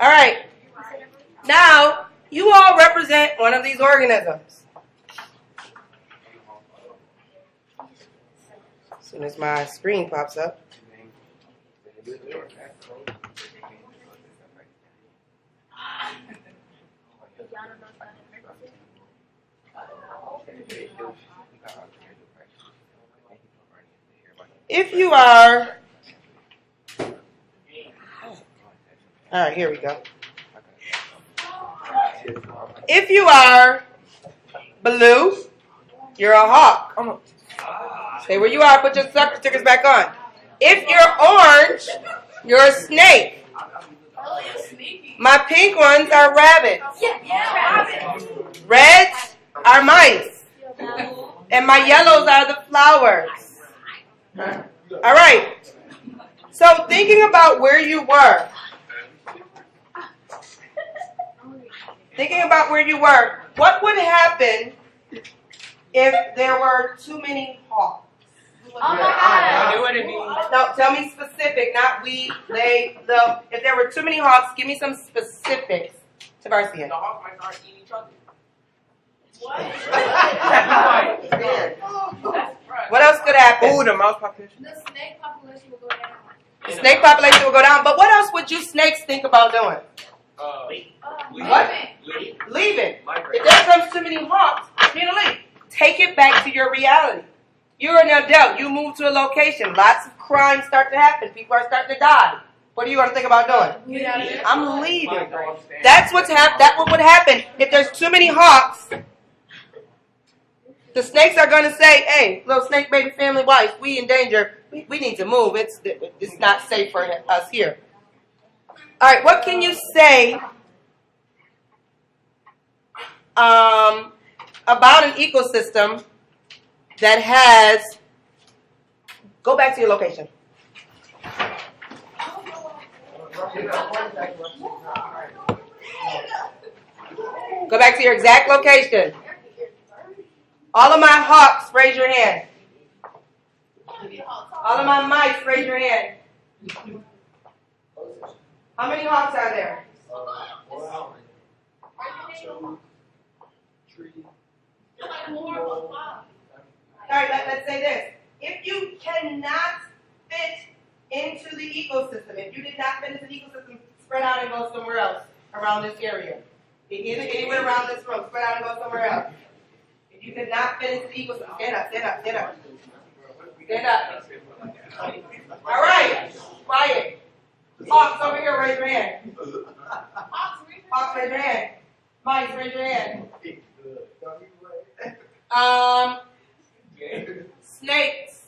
S1: All right. Now, you all represent one of these organisms. As soon as my screen pops up. If you are, all right, here we go. If you are blue, you're a hawk. Stay where you are, put your sucker stickers back on. If you're orange, you're a snake. My pink ones are rabbits. Reds are mice. And my yellows are the flowers. All right. So thinking about where you were. What would happen if there were too many hawks?
S4: Oh my God.
S1: No, tell me specific, not we, they, the. If there were too many hawks, give me some specifics. Tavarcia.
S5: The hawk might start eating each other.
S1: What else could happen?
S7: Oh, the mouse population.
S2: The snake population will go down.
S1: The snake population will go down. But what else would you snakes think about doing? What? Leaving. If there comes too many hawks, you need to leave. Take it back to your reality. You're an adult. You move to a location. Lots of crimes start to happen. People are starting to die. What are you going to think about doing? I'm leaving. That's what would happen if there's too many hawks. The snakes are going to say, "Hey, little snake baby family wife, we in danger. We need to move. It's not safe for us here." All right, what can you say about an ecosystem that has? Go back to your location. Go back to your exact location. All of my hawks, raise your hand. All of my mice, raise your hand. How many hawks are there? All right, let's say this. If you cannot fit into the ecosystem, if you did not fit into the ecosystem, spread out and go somewhere else around this area. Anywhere around this room, spread out and go somewhere else. If you could not fit into the ecosystem, stand up, stand up, stand up. Stand up. All right, quiet. Hawks over here, raise your hand. Hawks, raise your hand. Mice, raise your hand. Snakes,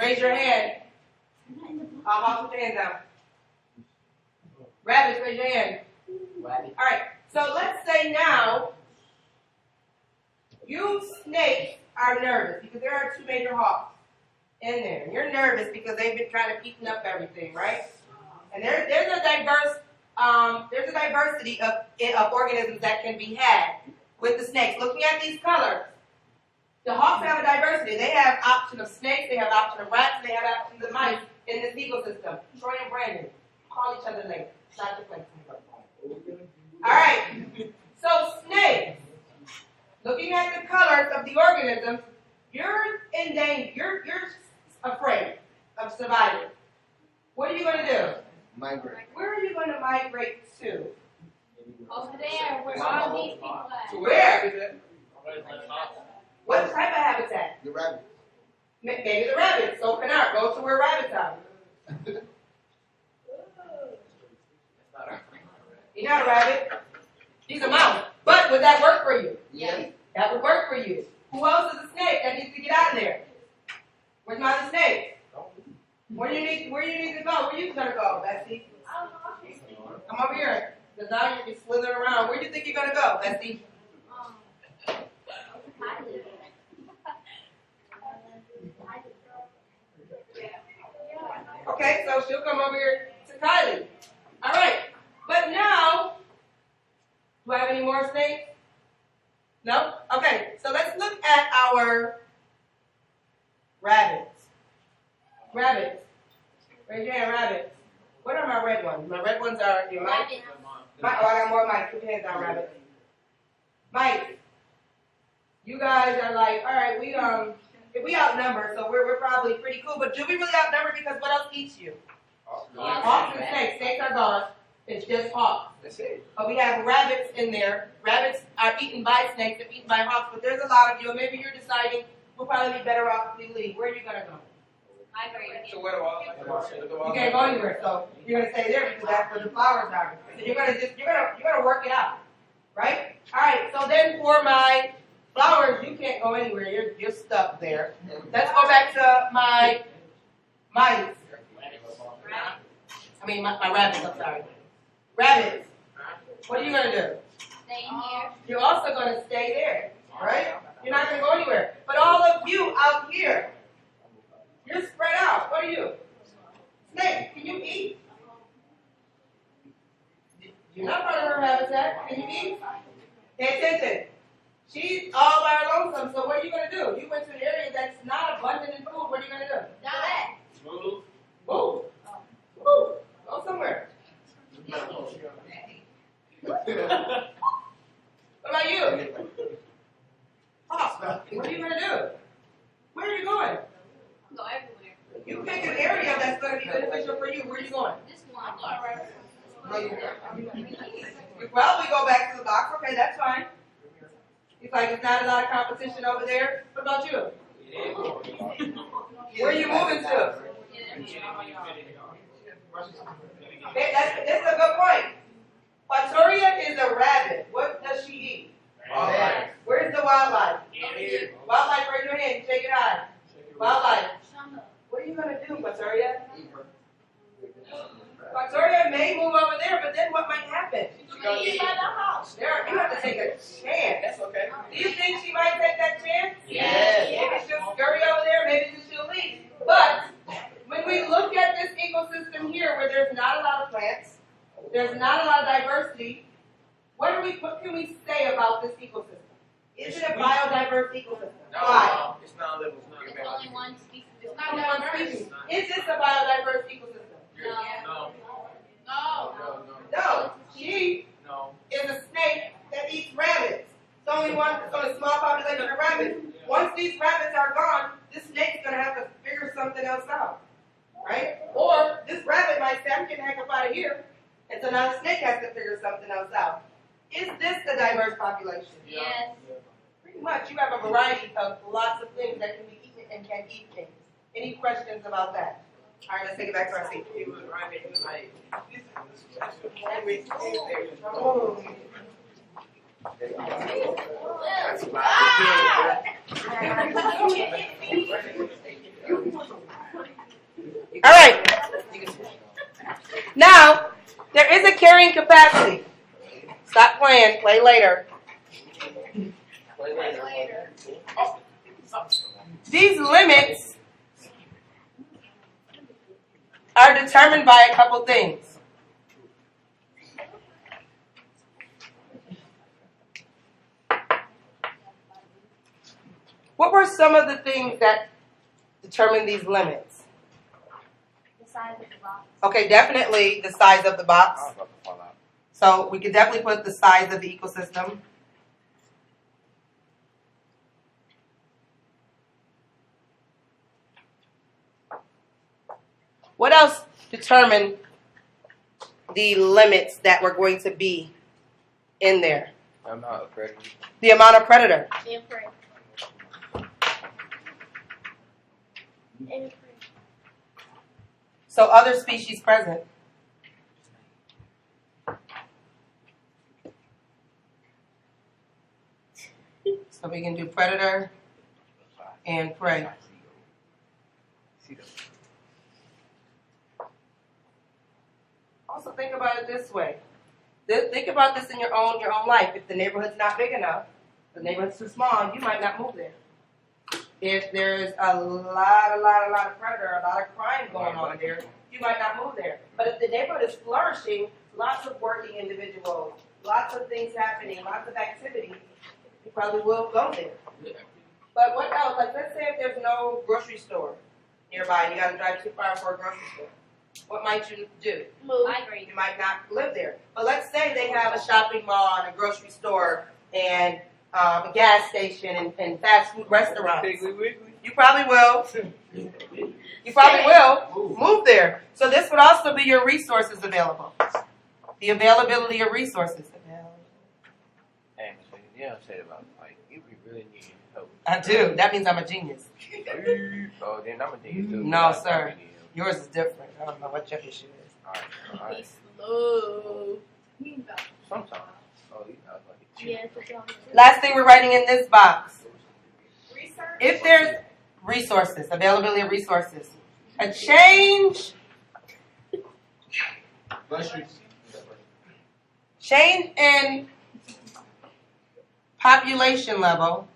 S1: raise your hand. Hawks, put your hands down. Rabbits, raise your hand. All right, so let's say now you snakes are nervous because there are two major hawks in there. And you're nervous because they've been trying to eaten up everything, right? And there's a diversity of organisms that can be had with the snakes. Looking at these colors, the hawks have a diversity. They have option of snakes, they have option of rats, they have option of mice in this ecosystem. Troy and Brandon, call each other later. It's not your place. All right. So snakes, looking at the colors of the organisms, you're in danger.
S4: All these people at.
S1: Where? What type of habitat?
S8: The rabbit.
S1: Maybe the rabbits. So Canard, go to where rabbits are. You're not a rabbit. He's a mouse. But would that work for you?
S8: Yes.
S1: That would work for you. Who else is a snake that needs to get out of there? Where's my snake? Where you need to go? Where you gonna go, Bessie? Come over here. Because now you're slithering around. Where do you think you're gonna go, Bessie? Okay, so she'll come over here to Kylie. All right. But now, do I have any more snakes? No? Okay, so let's look at our rabbits. Rabbits. Raise your hand, rabbits. What are my red ones? My red ones are your mice. Oh, I got more mice. Put your hands down, rabbits. Mice. You guys are like, all right, we outnumber, so we're probably pretty cool. But do we really outnumber because what else eats you? Hawks and snakes. Snakes are gone. It's just hawks.
S7: That's it.
S1: But we have rabbits in there. Rabbits are eaten by snakes. They're eaten by hawks. But there's a lot of you. And maybe you're deciding we'll probably be better off if we leave. Where are you gonna go? You can't go anywhere. So you're gonna stay there because that's where the flowers are. So you're gonna work it out, right? All right. So then for my flowers, you can't go anywhere. You're stuck there. Let's go back to my mice. I mean my rabbits. I'm sorry. Rabbits. What are you gonna do?
S4: Stay here.
S1: You're also gonna stay there, right? You're not gonna go anywhere. But all of you out here, you're spread out. What are you? Snake, can you eat? You're not part of her habitat. Can you eat? Pay attention. She's all by her lonesome, so what are you going to do? You went to an area that's not abundant in food. What are you going to do?
S4: Die.
S3: Move.
S1: Move. Move. Go somewhere. What about you? Oh, what are you going to do? Where are you going?
S4: Go everywhere.
S1: You pick an area that's going to be beneficial for you. Where are you going?
S4: This one.
S1: You probably go back to the box. Okay, that's fine. It's like there's not a lot of competition over there. What about you? Where are you moving to? Okay, that's a good point. Quatoria is a rabbit. What does she eat?
S3: Wildlife.
S1: Where's the wildlife? Wildlife, raise your hand. Shake it high. Wildlife. What are you going to do, Quatoria? Quatoria may move over there, but then what might happen? She's going to eat by the house. You have to take a chance.
S3: That's okay.
S1: Do you think she might take that chance?
S3: Yes.
S1: Maybe she'll scurry over there, maybe she'll leave. But when we look at this ecosystem here where there's not a lot of plants, there's not a lot of diversity, what can we say about this ecosystem? Is it a biodiverse ecosystem? Why?
S3: It's not living.
S4: It's only one species.
S1: It's not one species. Is this a biodiverse ecosystem?
S3: No.
S4: No.
S1: No. She
S3: No.
S1: is a snake that eats rabbits. It's only a small population of rabbits. Once these rabbits are gone, this snake's gonna have to figure something else out, right? Or this rabbit might say, "I'm getting the heck up out of here," and so now the snake has to figure something else out. Is this a diverse population?
S4: Yes.
S1: Pretty much. You have a variety of lots of things that can be eaten and can eat things. Any questions about that? All right, let's take it back to our seat.
S7: He was right there. He was like,
S1: All right. Now, there is a carrying capacity. Stop playing. Play later. These limits are determined by a couple things. What were some of the things that determine these limits?
S4: The size of the box.
S1: Okay, definitely the size of the box. So we could definitely put the size of the ecosystem. What else determined the limits that were going to be in there?
S7: I'm not a predator.
S1: The amount of predator.
S6: And prey. And prey.
S1: So other species present. So we can do predator and prey. Also think about it this way. Think about this in your own life. If the neighborhood's not big enough, the neighborhood's too small, you might not move there. If there's a lot of predator, a lot of crime going on there, you might not move there. But if the neighborhood is flourishing, lots of working individuals, lots of things happening, lots of activity, you probably will go there. But what else? Like, let's say if there's no grocery store nearby, and you got to drive too far for a grocery store. What might you do?
S6: Move.
S4: Migrate.
S1: You might not live there. But let's say they have a shopping mall and a grocery store and a gas station and fast food restaurants. You probably will. You probably will move there. So this would also be your resources available. The availability of resources.
S7: Hey, you don't say about like if we really need help.
S1: I do. That means I'm a genius.
S7: Oh, then I'm a genius too.
S1: No, sir. Yours is different. I don't know what your issue is.
S7: All right.
S6: Be slow.
S7: Sometimes. Oh, you know, like
S6: Yeah, it's a problem.
S1: Last thing we're writing in this box.
S2: Research.
S1: If there's resources, availability of resources, a change in population level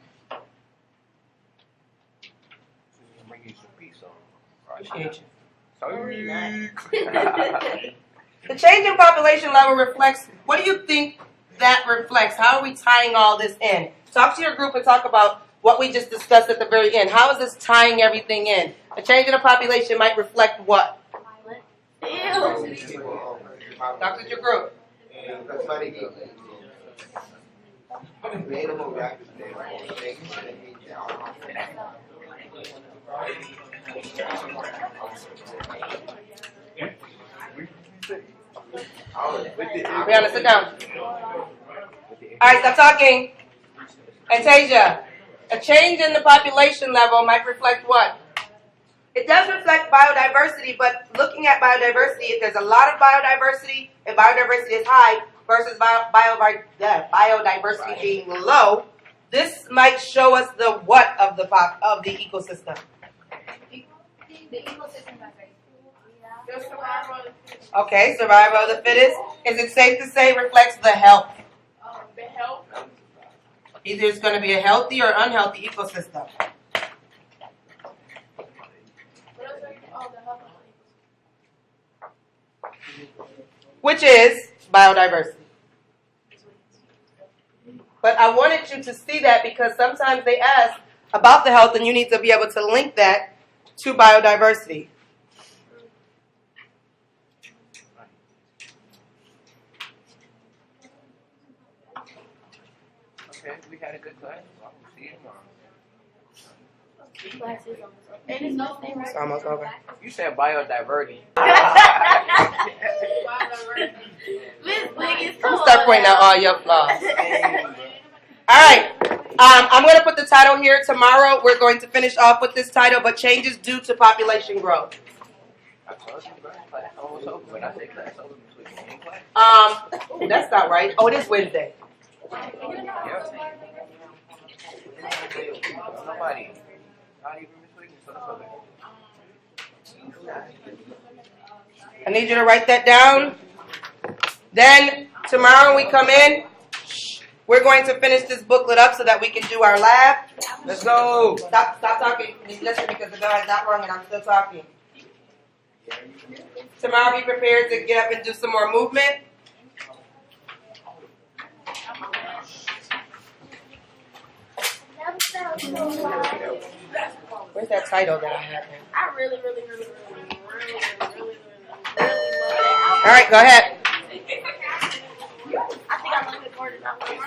S7: bring you some peace on.
S1: appreciate you.
S7: Sorry.
S1: The change in population level reflects, what do you think that reflects? How are we tying all this in? Talk to your group and talk about what we just discussed at the very end. How is this tying everything in? A change in the population might reflect what? Talk to your group. Brianna, sit down. All right, stop talking. Antasia, a change in the population level might reflect what? It does reflect biodiversity, but looking at biodiversity, if there's a lot of biodiversity and biodiversity is high versus biodiversity being low, this might show us the what of the ecosystem.
S4: The ecosystem that's right.
S2: The survival of the fittest.
S1: Okay, survival of the fittest. Is it safe to say reflects the health?
S2: The health.
S1: Either it's going to be a healthy or unhealthy ecosystem.
S2: What else? Oh, the health of
S1: Which is biodiversity. But I wanted you to see that because sometimes they ask about the health and you need to be able to link that to biodiversity.
S7: Okay, we had a good class. I will see you tomorrow.
S6: Class is almost over. And it's no thing, right?
S1: It's almost over.
S7: You said biodiversity.
S2: biodiversity.
S6: Miss Wiggins,
S1: I'm start pointing out all your flaws. All right. I'm going to put the title here. Tomorrow we're going to finish off with this title, but changes due to population growth.
S7: I told you, bro. Class almost over. When I say class over, you ain't class.
S1: That's not right. Oh, it is Wednesday.
S7: Yeah. Nobody. Not even Miss Wiggins. So that's okay.
S1: I need you to write that down. Then tomorrow when we come in, we're going to finish this booklet up so that we can do our lab.
S7: Let's go.
S1: Stop talking. Listen, because the bell is not wrong and I'm still talking. Tomorrow be prepared to get up and do some more movement. Where's that title that I have?
S6: I really love it.
S1: All right, go ahead.
S6: I think I love it more than I love it.